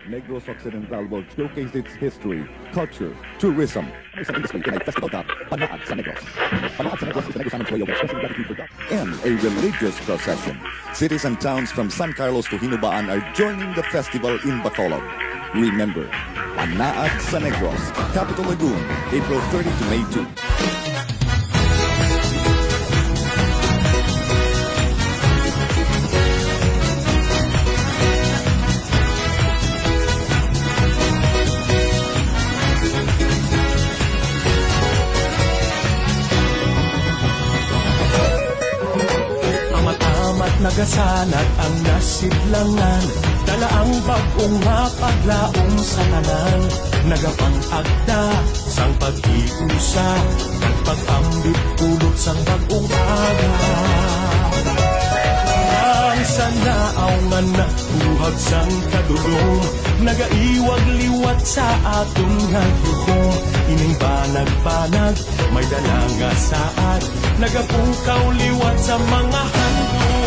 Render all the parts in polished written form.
Negros Occidental will showcase its history, culture, tourism, sa industry in a festival dubbed Panaad sa Negros. Panaad sa Negros is the Negros way of expressing gratitude for God. And a religious procession. Cities and towns from San Carlos to Hinubaan are joining the festival in Bacolod. Remember, Panaad sa Negros, Capital Lagoon, April 30 to May 2. Nagasanag ang nasidlangan, dala ang bagong nga paglaong sa tanan. Nagapang-agda sang pag-iusa, nagpag-ambit kulot sang bagong aga. Ang sanaaw nga nabuhag sang kadulong, nagaiwag liwat sa atong nga gugong. Ining banag-banag, may dala nga saad, nagapukaw liwat sa mga handong.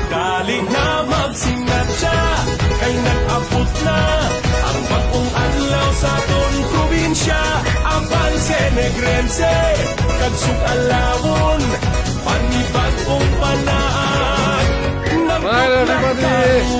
Dali na magsinatya, kay nag-abot na ang bagong adlaw sa aton probinsya. Apan Senegrense, kagsug alawon, panibagong panaan. Smile everybody!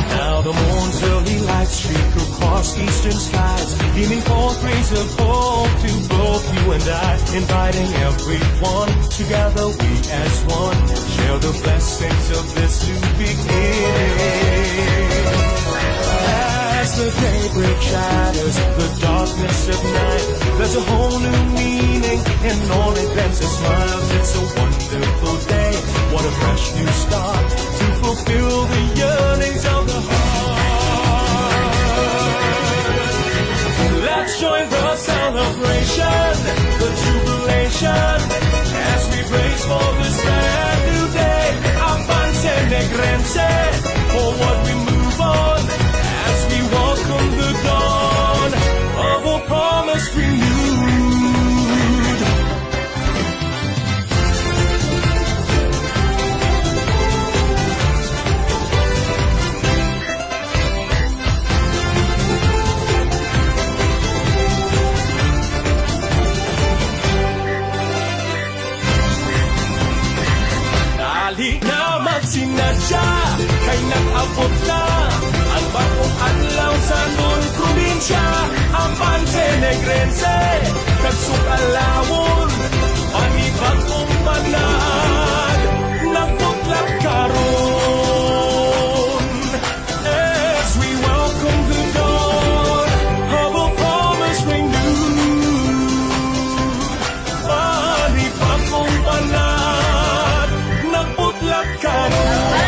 Now the moon's early light streak across eastern skies, beaming forth rays of hope to both you and I, inviting everyone. Together we as one share the blessings of this new beginning. As the daybreak shatters the darkness of night, there's a whole new meaning in all events and smiles. It's a wonderful day, what a fresh new start to fulfill the yearnings of the heart. Let's join the celebration, the jubilation, as we praise for this brand new day. Avance Negrense, forward we move on, as we welcome the dawn of a promise renewed. Dali na magsinadya, kay nag-abot na ang bagong adlaw sa nun probinsya. Apan Senegrense, kagsug alawon, panibagong panahon, nagtuklap karon. As we welcome the dawn of a promise renewed, panibagong panahon, nagtuklap karon.